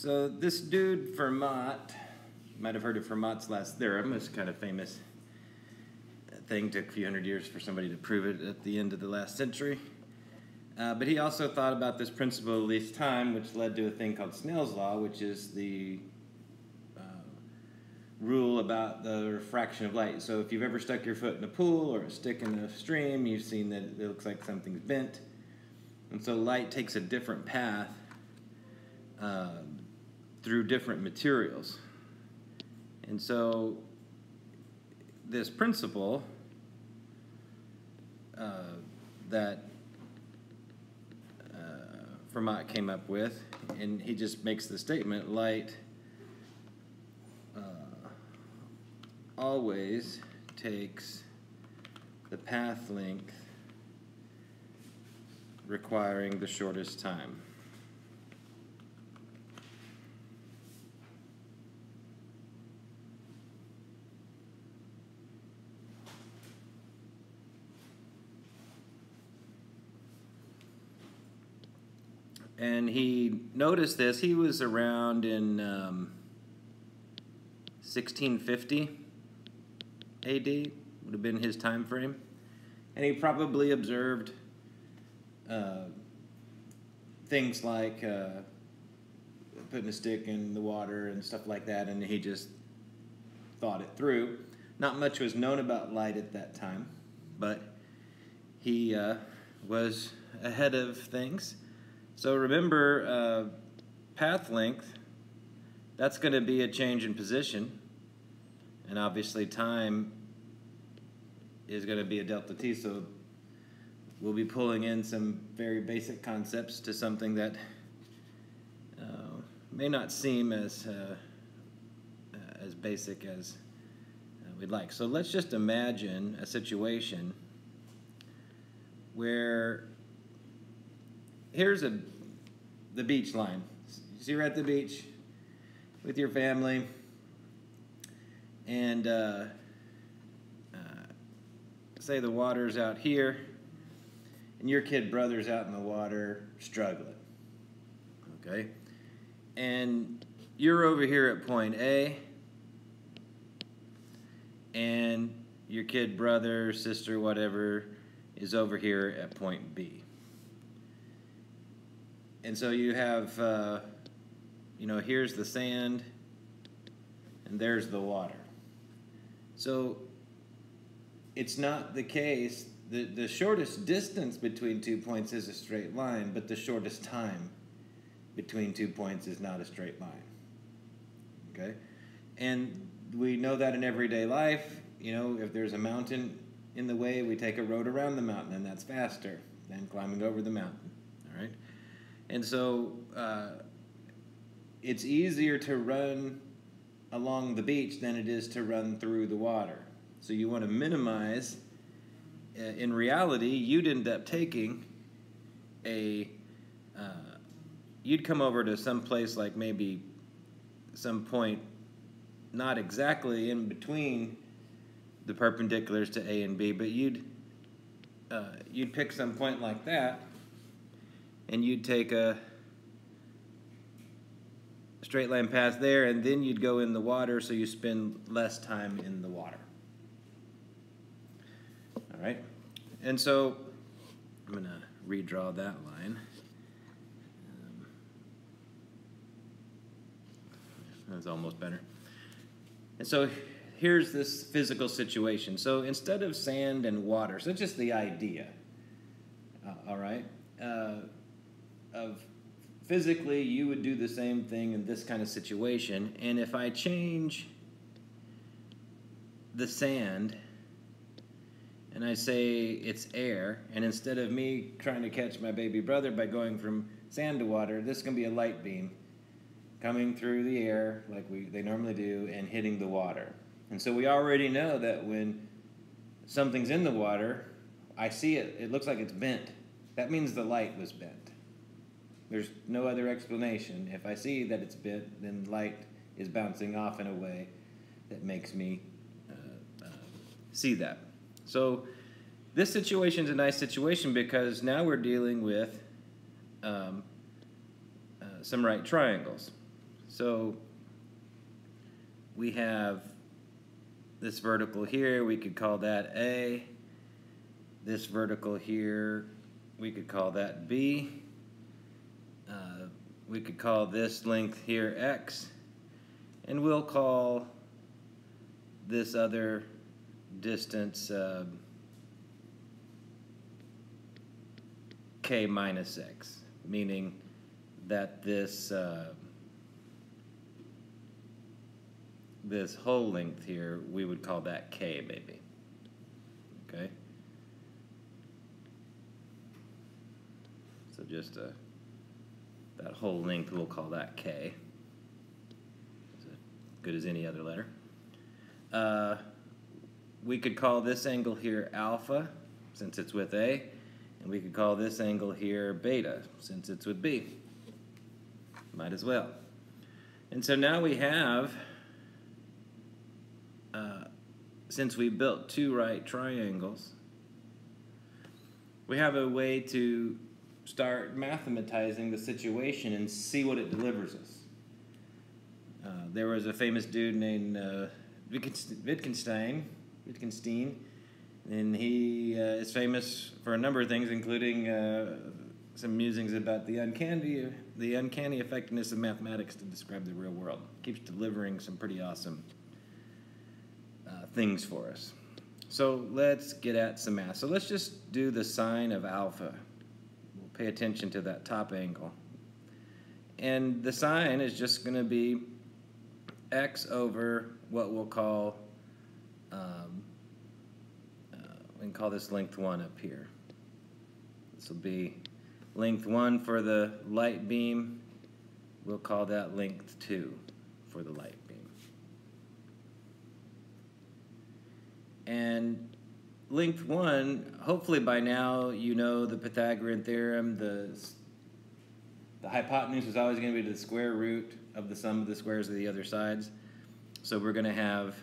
So this dude, Fermat, you might have heard of Fermat's last theorem. It's kind of famous thing. Took a few hundred years for somebody to prove it at the end of the last century. But he also thought about this principle of least time, which led to a thing called Snell's law, which is the rule about the refraction of light. So if you've ever stuck your foot in a pool or a stick in a stream, you've seen that it looks like something's bent. And so light takes a different path through different materials. And so this principle that Fermat came up with, and he just makes the statement, light always takes the path length requiring the shortest time. And he noticed this. He was around in 1650 AD, would have been his time frame. And he probably observed things like putting a stick in the water and stuff like that, and he just thought it through. Not much was known about light at that time, but he was ahead of things. So remember, path length, that's going to be a change in position, and obviously time is going to be a delta t, so we'll be pulling in some very basic concepts to something that may not seem as basic as we'd like. So let's just imagine a situation where here's the beach line. So you're at the beach with your family, and say the water's out here, and your kid brother's out in the water struggling, okay? And you're over here at point A, and your kid brother, sister, whatever, is over here at point B. And so you have, here's the sand, and there's the water. So it's not the case, the shortest distance between 2 points is a straight line, but the shortest time between 2 points is not a straight line, okay? And we know that in everyday life. If there's a mountain in the way, we take a road around the mountain, and that's faster than climbing over the mountain, all right? And so it's easier to run along the beach than it is to run through the water. So you want to minimize. In reality, you'd end up taking you'd come over to some place like maybe some point not exactly in between the perpendiculars to A and B, but you'd pick some point like that, and you'd take a straight line path there, and then you'd go in the water, so you spend less time in the water. All right? And so I'm going to redraw that line. That's almost better. And so here's this physical situation. So instead of sand and water, so it's just the idea, all right, of physically you would do the same thing in this kind of situation, and if I change the sand and I say it's air, and instead of me trying to catch my baby brother by going from sand to water, this is going to be a light beam coming through the air like they normally do and hitting the water. And so we already know that when something's in the water, I see it, it looks like it's bent. That means the light was bent. There's no other explanation. If I see that it's bent, then light is bouncing off in a way that makes me see that. So this situation is a nice situation because now we're dealing with some right triangles. So we have this vertical here, we could call that A. This vertical here, we could call that B. We could call this length here X. And we'll call this other distance K minus X, meaning that this this whole length here, we would call that K maybe, okay? So just that whole length, we'll call that K. It's as good as any other letter. We could call this angle here alpha, since it's with A, and we could call this angle here beta, since it's with B. Might as well. And so now we have, since we built two right triangles, we have a way to start mathematizing the situation and see what it delivers us. There was a famous dude named Wittgenstein, and he is famous for a number of things, including some musings about the uncanny effectiveness of mathematics to describe the real world. Keeps delivering some pretty awesome things for us. So let's get at some math. So let's just do the sine of alpha. We'll pay attention to that top angle. And the sine is just going to be x over what we'll call, we can call this length 1 up here. This will be length 1 for the light beam. We'll call that length 2 for the light beam. And length 1, hopefully by now you know the Pythagorean theorem. The hypotenuse is always going to be the square root of the sum of the squares of the other sides. So we're going to have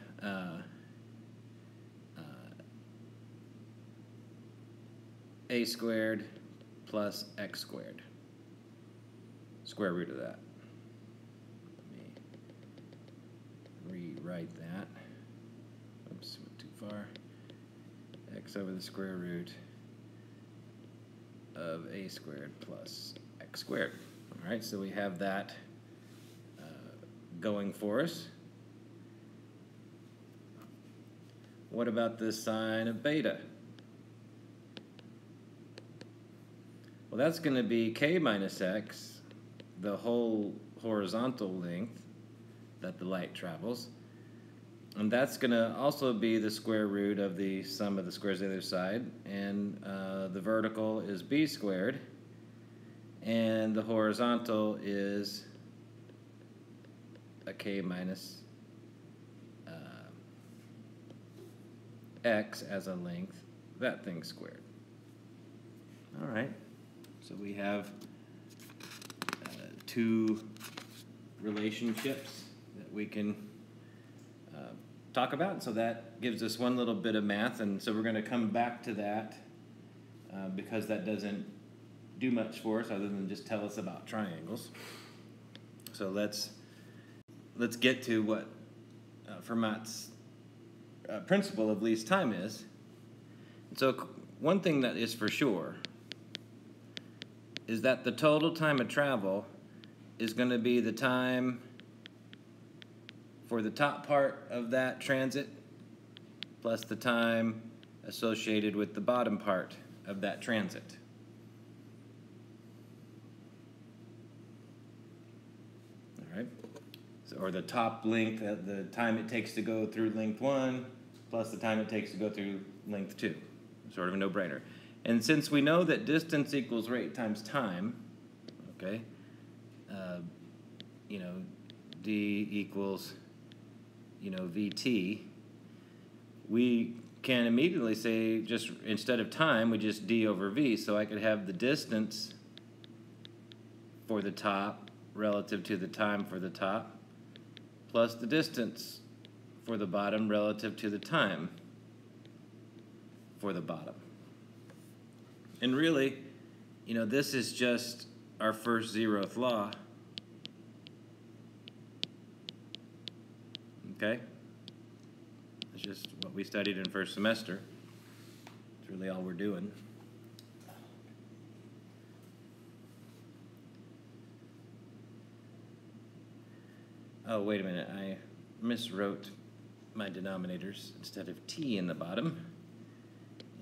a squared plus x squared, square root of that. Let me rewrite that. Oops, went too far. X over the square root of a squared plus x squared. All right, so we have that going for us. What about the sine of beta? Well, that's going to be k minus x, the whole horizontal length that the light travels. And that's going to also be the square root of the sum of the squares of the other side. And the vertical is b squared. And the horizontal is a k minus x as a length, that thing squared. All right, so we have two relationships that we can talk about. So that gives us one little bit of math, and so we're going to come back to that because that doesn't do much for us other than just tell us about triangles. So let's get to what Fermat's principle of least time is. So one thing that is for sure is that the total time of travel is going to be the time for the top part of that transit plus the time associated with the bottom part of that transit. All right? So, or the top length, the time it takes to go through length 1 plus the time it takes to go through length 2. Sort of a no-brainer. And since we know that distance equals rate times time, okay, you know, d equals, you know, vt, we can immediately say, just instead of time, we just d over v. So I could have the distance for the top relative to the time for the top plus the distance for the bottom relative to the time for the bottom. And really, you know, this is just our first zeroth law. okay? It's just what we studied in first semester. It's really all we're doing. Oh, wait a minute, I miswrote my denominators. Instead of t in the bottom,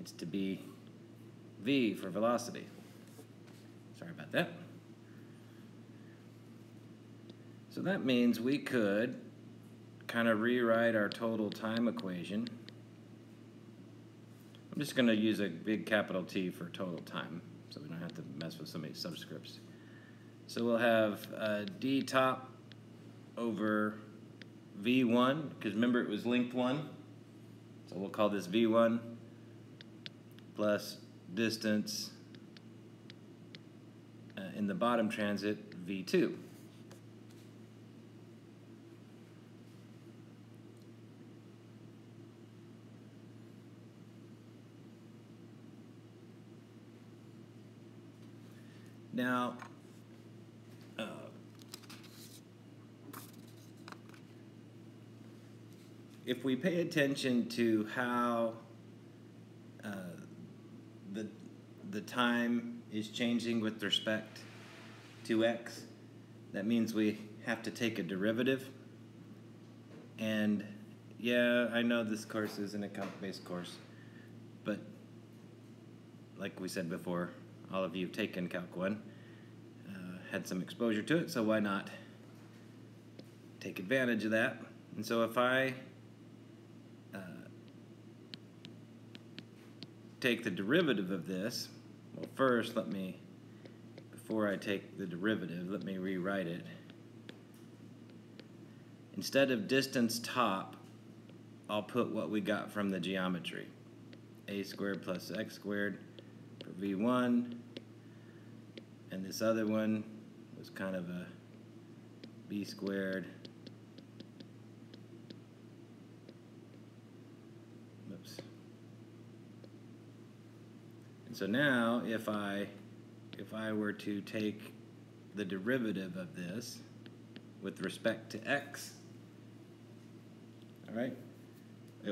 it's to be v for velocity. Sorry about that. So that means we could kind of rewrite our total time equation. I'm just going to use a big capital T for total time, so we don't have to mess with so many subscripts. So we'll have d top over v1, because remember it was linked 1, so we'll call this v1 plus distance in the bottom transit v2. Now, if we pay attention to how the time is changing with respect to x, that means we have to take a derivative. And yeah, I know this course is an account-based course, but like we said before, all of you have taken Calc 1, had some exposure to it, so why not take advantage of that? And so if I take the derivative of this, well, first before I take the derivative, let me rewrite it. Instead of distance top, I'll put what we got from the geometry. A squared plus x squared for v1, and this other one was kind of a b squared. Oops. And so now if I were to take the derivative of this with respect to x, all right,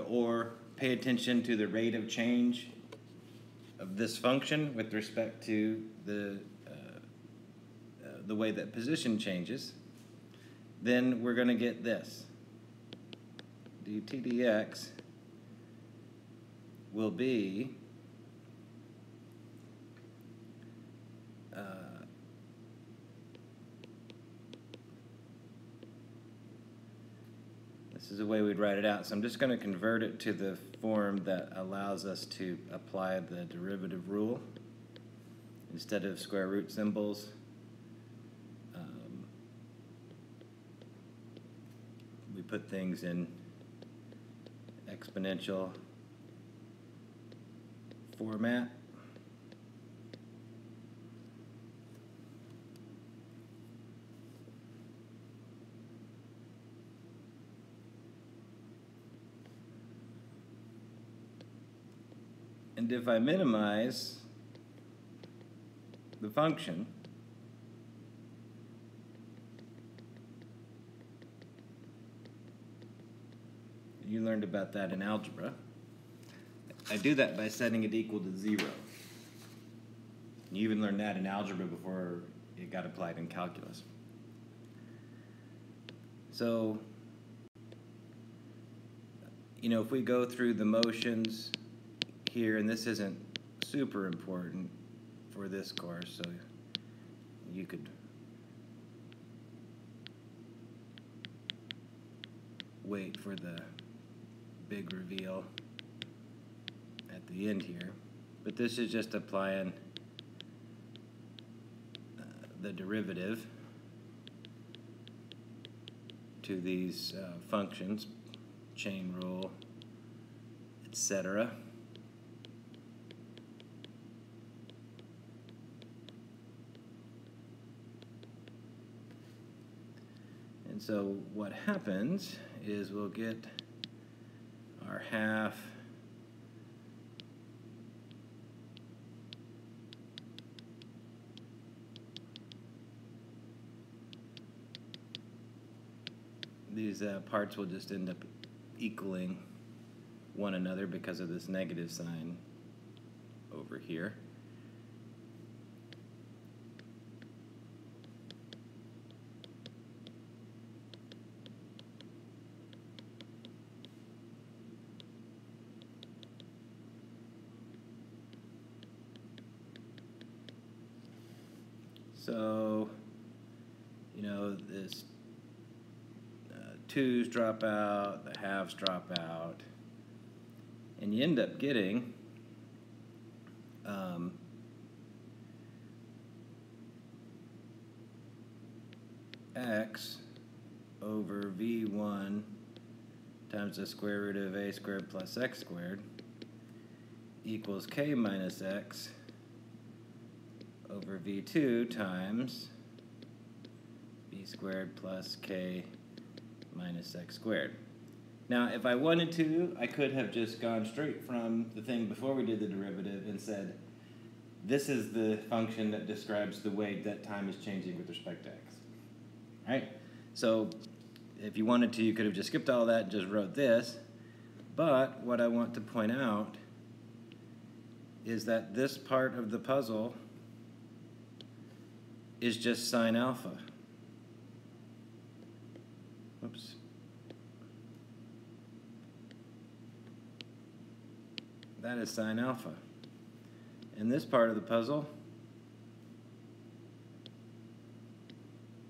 or pay attention to the rate of change of this function with respect to the way that position changes, then we're going to get this. dt dx will be this is the way we'd write it out. So I'm just going to convert it to the form that allows us to apply the derivative rule instead of square root symbols. We put things in exponential format. And if I minimize the function, you learned about that in algebra. I do that by setting it equal to 0. You even learned that in algebra before it got applied in calculus. So, if we go through the motions here, and this isn't super important for this course, so you could wait for the big reveal at the end here. But this is just applying the derivative to these functions, chain rule, etc. And so what happens is we'll get our half these parts will just end up equaling one another because of this negative sign over here. So, you know, this 2's drop out, the halves drop out, and you end up getting x over v1 times the square root of a squared plus x squared equals k minus x over v2 times b squared plus k minus x squared. Now, if I wanted to, I could have just gone straight from the thing before we did the derivative and said, this is the function that describes the way that time is changing with respect to x. Right? So, if you wanted to, you could have just skipped all that and just wrote this. But what I want to point out is that this part of the puzzle is just sine alpha. Oops. That is sine alpha. And this part of the puzzle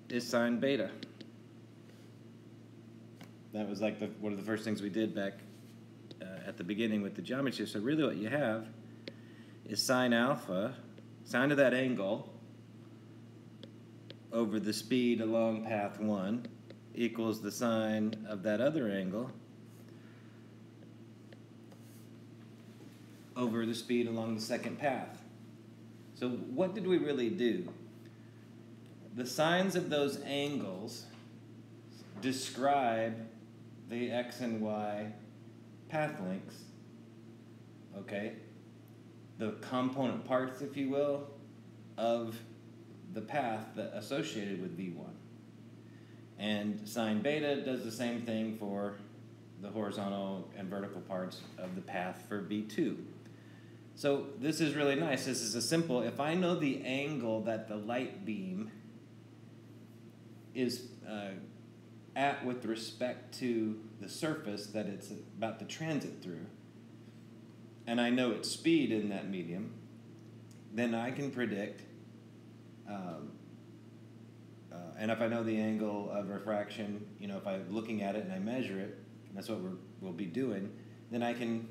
is sine beta. That was like one of the first things we did back at the beginning with the geometry. So really what you have is sine alpha, sine of that angle, over the speed along path 1 equals the sine of that other angle over the speed along the second path. So what did we really do? The sines of those angles describe the x and y path lengths, okay? The component parts, if you will, of the path that associated with v1. And sine beta does the same thing for the horizontal and vertical parts of the path for v2. So this is really nice. This is a simple, if I know the angle that the light beam is at with respect to the surface that it's about to transit through, and I know its speed in that medium, then I can predict, and if I know the angle of refraction, you know, if I'm looking at it and I measure it, and that's what we'll be doing, then I can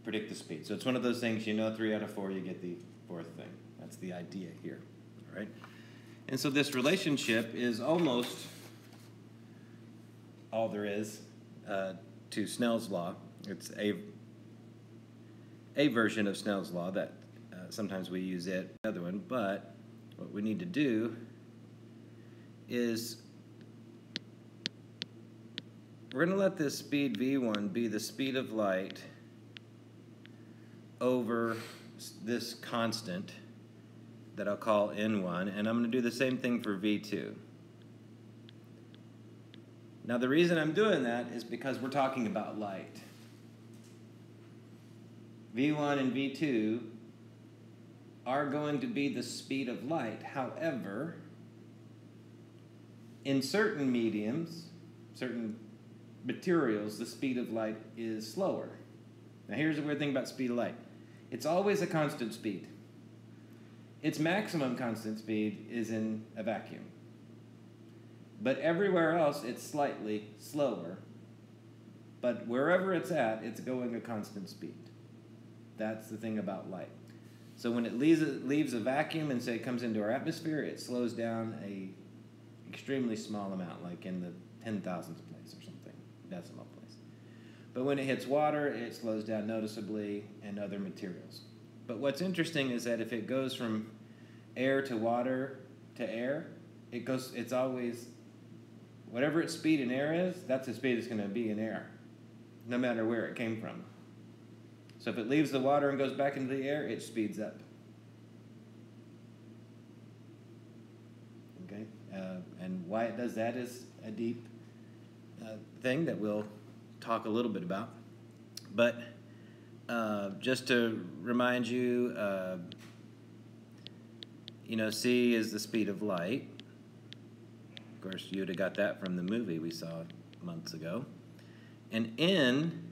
predict the speed. So it's one of those things, you know, 3 out of 4, you get the fourth thing. That's the idea here, all right? And so this relationship is almost all there is to Snell's law. It's a version of Snell's law that sometimes we use it, the other one, but what we need to do is we're going to let this speed v1 be the speed of light over this constant that I'll call n1, and I'm going to do the same thing for v2. Now the reason I'm doing that is because we're talking about light. v1 and v2 are going to be the speed of light. However, in certain mediums, certain materials, the speed of light is slower. Now here's the weird thing about speed of light. It's always a constant speed. Its maximum constant speed is in a vacuum. But everywhere else, it's slightly slower. But wherever it's at, it's going a constant speed. That's the thing about light. So when it leaves a vacuum and say it comes into our atmosphere, it slows down a extremely small amount, like in the 10,000th place or something, decimal place. But when it hits water, it slows down noticeably, and other materials. But what's interesting is that if it goes from air to water to air, it's always, whatever its speed in air is, that's the speed it's going to be in air, no matter where it came from. So if it leaves the water and goes back into the air, it speeds up. Okay? And why it does that is a deep thing that we'll talk a little bit about. But just to remind you, c is the speed of light. Of course, you'd have got that from the movie we saw months ago. And n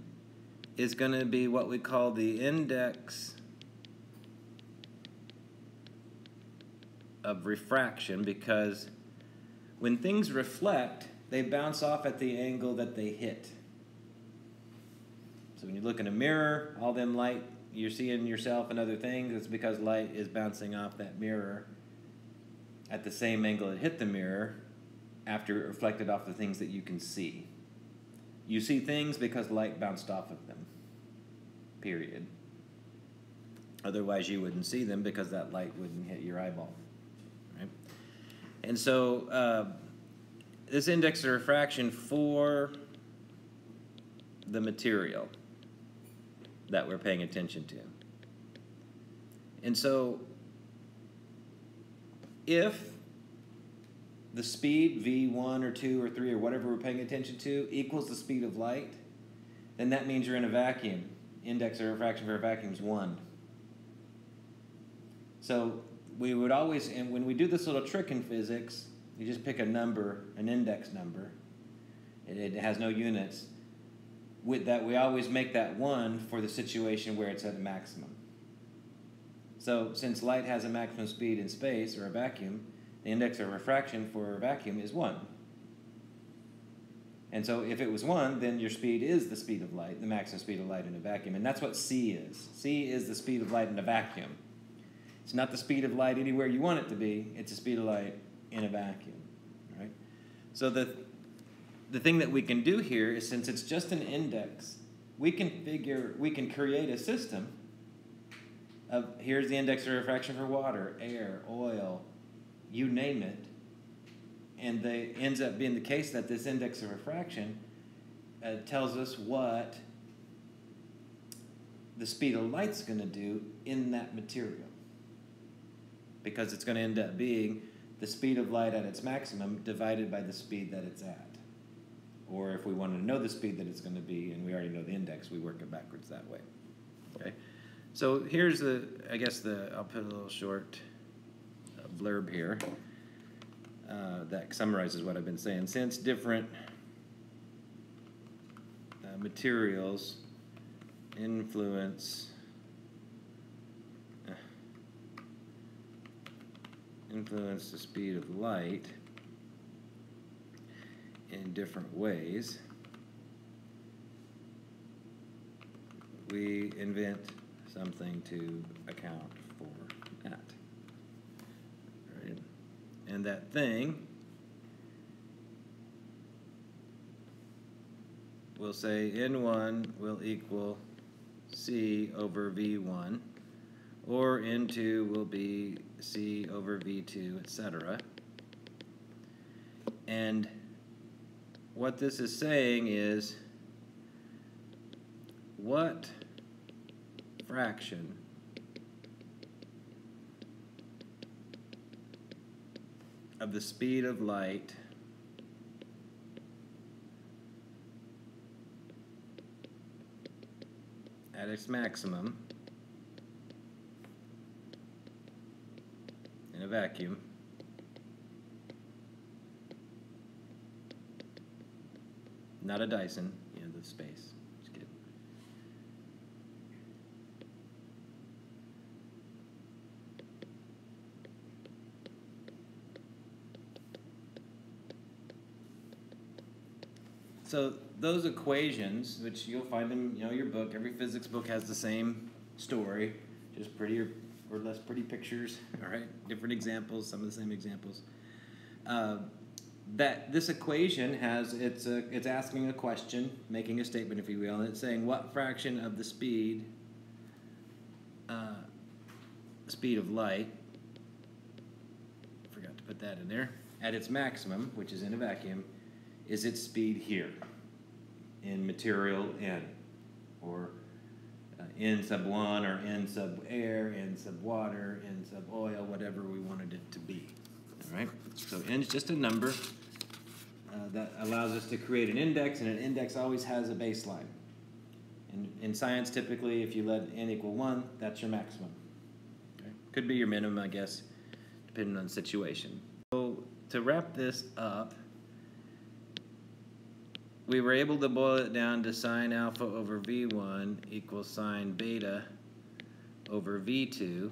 is going to be what we call the index of refraction, because when things reflect, they bounce off at the angle that they hit. So when you look in a mirror, all them light, you're seeing yourself and other things, it's because light is bouncing off that mirror at the same angle it hit the mirror after it reflected off the things that you can see. You see things because light bounced off of them, period. Otherwise you wouldn't see them because that light wouldn't hit your eyeball. Right? And so this index of refraction for the material that we're paying attention to. And so if the speed, v1 or 2 or 3 or whatever we're paying attention to, equals the speed of light, then that means you're in a vacuum. Index of refraction for a vacuum is 1. So we would always, and when we do this little trick in physics, you just pick a number, an index number. It has no units. With that, we always make that 1 for the situation where it's at a maximum. So since light has a maximum speed in space, or a vacuum, the index of refraction for a vacuum is 1. And so if it was 1, then your speed is the speed of light, the maximum speed of light in a vacuum. And that's what c is. C is the speed of light in a vacuum. It's not the speed of light anywhere you want it to be. It's the speed of light in a vacuum. Right? So the thing that we can do here is, since it's just an index, we can create a system of, here's the index of refraction for water, air, oil, you name it, and ends up being the case that this index of refraction tells us what the speed of light's going to do in that material, because it's going to end up being the speed of light at its maximum divided by the speed that it's at. Or if we wanted to know the speed that it's going to be, and we already know the index, we work it backwards that way. Okay. So here's I'll put a little short blurb here that summarizes what I've been saying. Since different materials influence the speed of light in different ways, we invent something to account for that. Right? And that thing, we'll say N1 will equal C over V1, or N2 will be C over V2, etc. And what this is saying is, what fraction of the speed of light at its maximum in a vacuum not a Dyson, the space. Just kidding. So those equations, which you'll find in your book, every physics book has the same story, just prettier or less pretty pictures, all right? Different examples, some of the same examples. That this equation has, it's asking a question, making a statement, if you will, and it's saying what fraction of the speed of light, forgot to put that in there, at its maximum, which is in a vacuum, is its speed here in material N, or N sub 1, or N sub air, N sub water, N sub oil, whatever we wanted it to be. All right? So N is just a number. that allows us to create an index, and an index always has a baseline. And in science, typically, if you let n equal 1, that's your maximum. Okay? Could be your minimum, I guess, depending on the situation. So to wrap this up, we were able to boil it down to sine alpha over V1 equals sine beta over V2,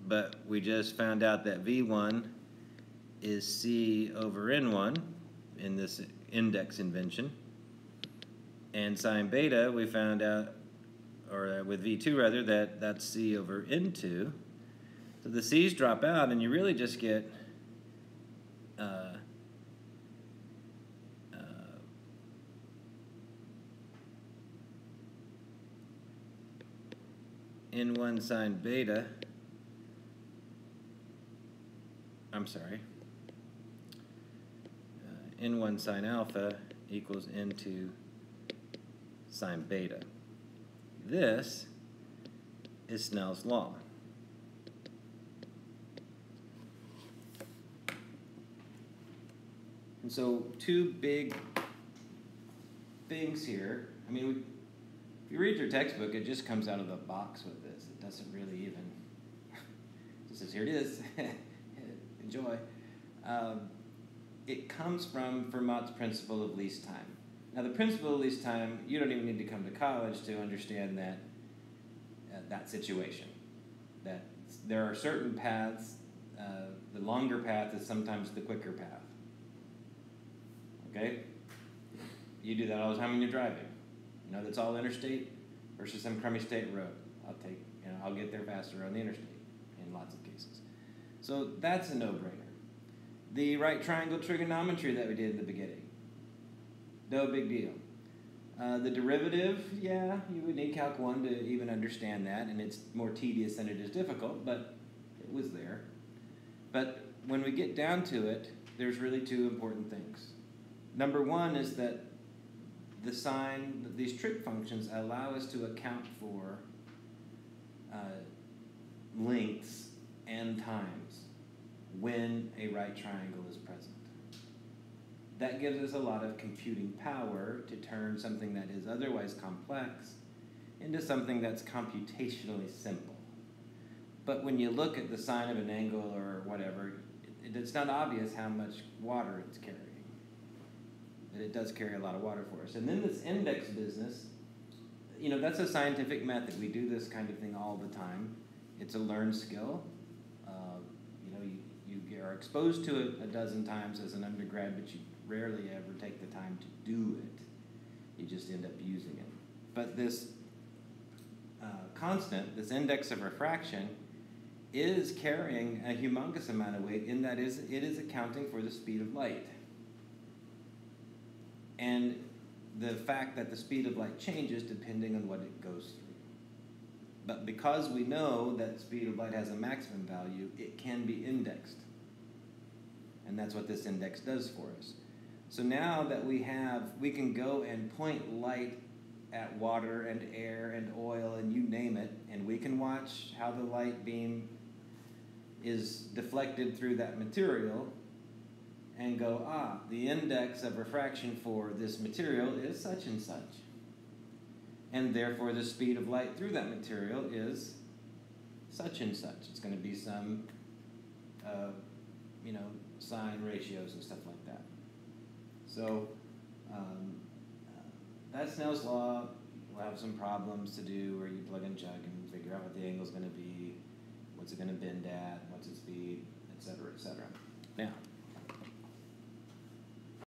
but we just found out that V1 is C over N1 in this index invention, and sine beta we found out, or with V2 rather, that that's C over N2. So the C's drop out and you really just get N1 sine beta, N1 sine alpha equals N2 sine beta. This is Snell's law. And so two big things here. I mean, if you read your textbook, it just comes out of the box with this. It doesn't really even, it says, here it is, enjoy. It comes from Fermat's principle of least time. Now, the principle of least time, you don't even need to come to college to understand that that situation. That there are certain paths, the longer path is sometimes the quicker path. Okay? You do that all the time when you're driving. You know, that's all interstate versus some crummy state road. I'll get there faster on the interstate in lots of cases. So that's a no-brainer. The right triangle trigonometry that we did in the beginning, no big deal. The derivative, yeah, you would need Calc 1 to even understand that, and it's more tedious than it is difficult, but it was there. But when we get down to it, there's really two important things. Number one is that these trig functions allow us to account for lengths and times when a right triangle is present. That gives us a lot of computing power to turn something that is otherwise complex into something that's computationally simple. But when you look at the sine of an angle or whatever, it's not obvious how much water it's carrying. But it does carry a lot of water for us. And then this index business, you know, that's a scientific method. We do this kind of thing all the time. It's a learned skill. You are exposed to it a dozen times as an undergrad, but you rarely ever take the time to do it. You just end up using it. But this constant, this index of refraction, is carrying a humongous amount of weight in that it is accounting for the speed of light. And the fact that the speed of light changes depending on what it goes through. But because we know that speed of light has a maximum value, it can be indexed. And that's what this index does for us. So now that we can go and point light at water and air and oil and you name it, and we can watch how the light beam is deflected through that material and go, the index of refraction for this material is such and such. And therefore the speed of light through that material is such and such. It's going to be some, sine ratios and stuff like that. So that's Snell's law. We'll have some problems to do where you plug and chug and figure out what the angle is going to be, what's it going to bend at, what's its speed, et cetera, et cetera. Now,